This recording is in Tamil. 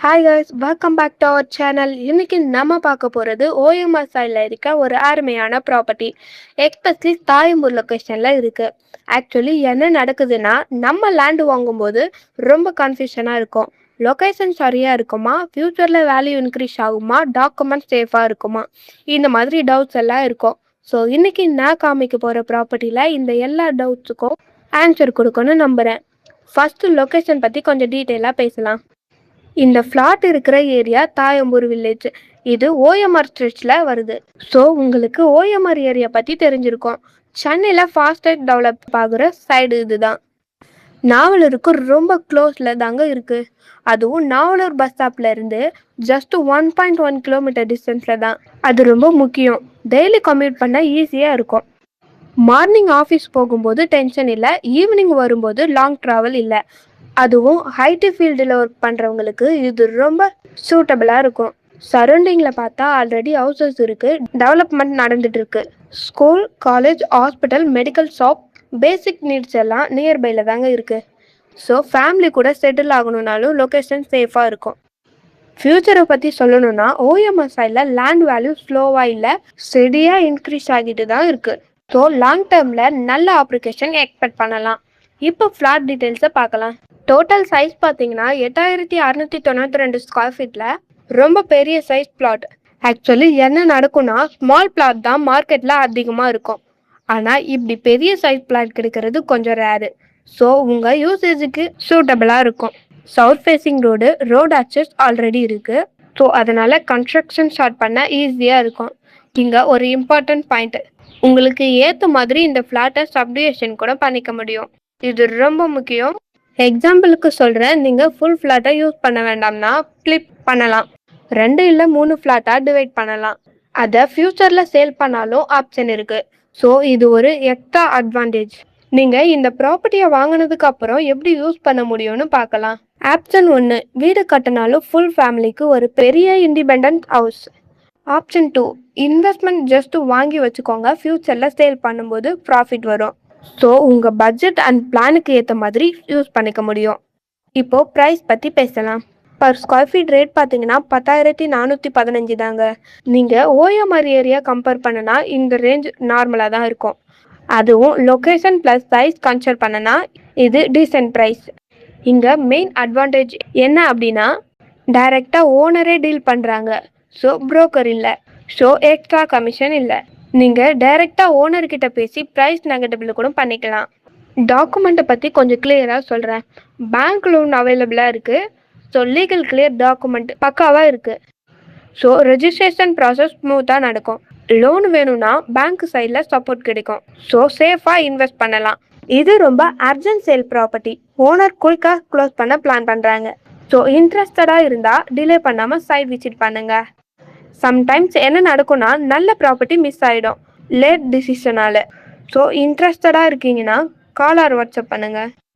Hi guys, welcome back to our channel. இன்னைக்கு நம்ம பார்க்க போகிறது ஓஎம்ஆர் சைடில் இருக்க ஒரு அருமையான ப்ராப்பர்ட்டி. எக்ஸ்பெஷலி தாயம்பூர் லொக்கேஷனில் இருக்குது. ஆக்சுவலி என்ன நடக்குதுன்னா, நம்ம லேண்டு வாங்கும்போது ரொம்ப கன்ஃபியூஷனாக இருக்கும். லொக்கேஷன் சரியாக இருக்குமா, ஃப்யூச்சரில் வேல்யூ இன்க்ரீஸ் ஆகுமா, டாக்குமெண்ட் சேஃபாக இருக்குமா, இந்த மாதிரி டவுட்ஸ் எல்லாம் இருக்கும். ஸோ இன்றைக்கி நான் காமிக்க போகிற ப்ராப்பர்ட்டியில் இந்த எல்லா டவுட்ஸுக்கும் ஆன்சர் கொடுக்கணும்னு நம்புகிறேன். ஃபஸ்ட்டு லொக்கேஷன் பற்றி கொஞ்சம் டீட்டெயிலாக பேசலாம். இந்த ஃப்ளாட் இருக்கிற ஏரியா தாயம்பூர் வில்லேஜ். இது ஓஎம்ஆர் ஸ்ட்ரெச்சில் வருது. ஸோ உங்களுக்கு ஓஎம்ஆர் ஏரியா பற்றி தெரிஞ்சிருக்கும். சென்னையில் ஃபாஸ்டஸ்ட் டெவலப் ஆகுற சைடு இதுதான். நாவலூருக்கு ரொம்ப க்ளோஸில் தாங்க இருக்குது. அதுவும் நாவலூர் பஸ் ஸ்டாப்பில் இருந்து ஜஸ்ட் 1.1 கிலோமீட்டர் டிஸ்டன்ஸில் தான். அது ரொம்ப முக்கியம். டெய்லி கம்யூட் பண்ண ஈஸியாக இருக்கும். மார்னிங் ஆஃபீஸ் போகும்போது டென்ஷன் இல்லை, ஈவினிங் வரும்போது லாங் ட்ராவல் இல்லை. அதுவும் ஐடி ஃபீல்டில் ஒர்க் பண்ணுறவங்களுக்கு இது ரொம்ப சூட்டபிளாக இருக்கும். சரௌண்டிங்கில் பார்த்தா ஆல்ரெடி ஹவுசஸ் இருக்குது, டெவலப்மெண்ட் நடந்துகிட்ருக்கு. School, college, hospital, medical shop, basic needs எல்லாம் நியர்பையில் தாங்க இருக்குது. ஸோ ஃபேமிலி கூட செட்டில் ஆகணுன்னாலும் லொக்கேஷன் சேஃபாக இருக்கும். ஃப்யூச்சரை பற்றி சொல்லணும்னா, ஓஎம்ஆர் சைடில் லேண்ட் வேல்யூ ஸ்லோவாக இல்லை, ஸ்டெடியாக இன்க்ரீஸ் ஆகிட்டு தான் இருக்குது. ஸோ லாங் டேர்மில் நல்ல அப்ளிகேஷன் எக்ஸ்பெக்ட் பண்ணலாம். இப்போ ஃப்ளாட் டீட்டெயில்ஸை பார்க்கலாம். டோட்டல் சைஸ் பார்த்தீங்கன்னா 8692 ஸ்கொயர் ஃபீட்டில் ரொம்ப பெரிய சைஸ் பிளாட். ஆக்சுவலி என்ன நடக்கும்னா, ஸ்மால் பிளாட் தான் மார்க்கெட்டில் அதிகமாக இருக்கும். ஆனால் இப்படி பெரிய சைஸ் பிளாட் கிடைக்கிறது கொஞ்சம் ரேரு. ஸோ உங்கள் யூசேஜுக்கு சூட்டபிளாக இருக்கும். South facing road access already இருக்குது. ஸோ அதனால் கன்ஸ்ட்ரக்ஷன் ஸ்டார்ட் பண்ண ஈஸியாக இருக்கும். இங்கே ஒரு இம்பார்ட்டன்ட் பாயிண்ட், உங்களுக்கு ஏற்ற மாதிரி இந்த ஃப்ளாட்டை சப்டிவிஷன் கூட பண்ணிக்க முடியும். இது ரொம்ப முக்கியம். எக்ஸாம்பிளுக்கு சொல்கிறேன், நீங்கள் ஃபுல் ஃப்ளாட்டை யூஸ் பண்ண வேண்டாம்னா ஃப்ளிப் பண்ணலாம். 2 இல்லை 3 ஃப்ளாட்டாக டிவைட் பண்ணலாம். அதை ஃப்யூச்சரில் சேல் பண்ணாலும் ஆப்ஷன் இருக்குது. ஸோ இது ஒரு எக்ஸ்ட்ரா அட்வான்டேஜ். நீங்கள் இந்த ப்ராப்பர்ட்டியை வாங்கினதுக்கு அப்புறம் எப்படி யூஸ் பண்ண முடியும்னு பார்க்கலாம். ஆப்ஷன் 1, வீடு கட்டினாலும் ஃபுல் ஃபேமிலிக்கு ஒரு பெரிய independent house. Option 2, investment just வாங்கி வச்சுக்கோங்க, ஃப்யூச்சரில் சேல் பண்ணும்போது ப்ராஃபிட் வரும். ஸோ உங்கள் பட்ஜெட் அண்ட் பிளானுக்கு ஏற்ற மாதிரி யூஸ் பண்ணிக்க முடியும். இப்போது ப்ரைஸ் பற்றி பேசலாம். பர் ஸ்கொயர் ஃபீட் ரேட் பார்த்தீங்கன்னா 10,415 தாங்க. நீங்கள் ஓஎம்ஆர் ஏரியா கம்பேர் பண்ணனா இந்த ரேஞ்ச் நார்மலாக தான் இருக்கும். அதுவும் லொக்கேஷன் ப்ளஸ் சைஸ் கன்சிடர் பண்ணனா இது டீசென்ட் ப்ரைஸ். இங்கே மெயின் அட்வான்டேஜ் என்ன அப்படின்னா, டைரெக்டாக ஓனரே டீல் பண்ணுறாங்க. ஸோ புரோக்கர் இல்லை, ஸோ எக்ஸ்ட்ரா கமிஷன் இல்லை. நீங்கள் டைரெக்டாக ஓனர்கிட்ட பேசி ப்ரைஸ் நெகட்டிவில் கூட பண்ணிக்கலாம். டாக்குமெண்ட்டை பற்றி கொஞ்சம் கிளியராக சொல்கிறேன். பேங்க் லோன் அவைலபிளாக இருக்குது. ஸோ லீகல் கிளியர் டாக்குமெண்ட் பக்காவாக இருக்குது. ஸோ ரெஜிஸ்ட்ரேஷன் ப்ராசஸ் ஸ்மூத்தாக நடக்கும். லோன் வேணும்னா பேங்க் சைடில் சப்போர்ட் கிடைக்கும். ஸோ சேஃபாக இன்வெஸ்ட் பண்ணலாம். இது ரொம்ப அர்ஜென்ட் சேல் ப்ராப்பர்ட்டி. ஓனர் குயிக்காக க்ளோஸ் பண்ண பிளான் பண்ணுறாங்க. ஸோ இன்ட்ரெஸ்டடாக இருந்தால் டிலே பண்ணாமல் சைட் விசிட் பண்ணுங்கள். சம்டைம்ஸ் என்ன நடக்கும்னா, நல்ல ப்ராப்பர்ட்டி மிஸ் ஆகிடும் லேட் டிசிஷனால். ஸோ இன்ட்ரெஸ்டடாக இருக்கீங்கன்னா கால் ஆர் வாட்ஸ்அப் பண்ணுங்கள்.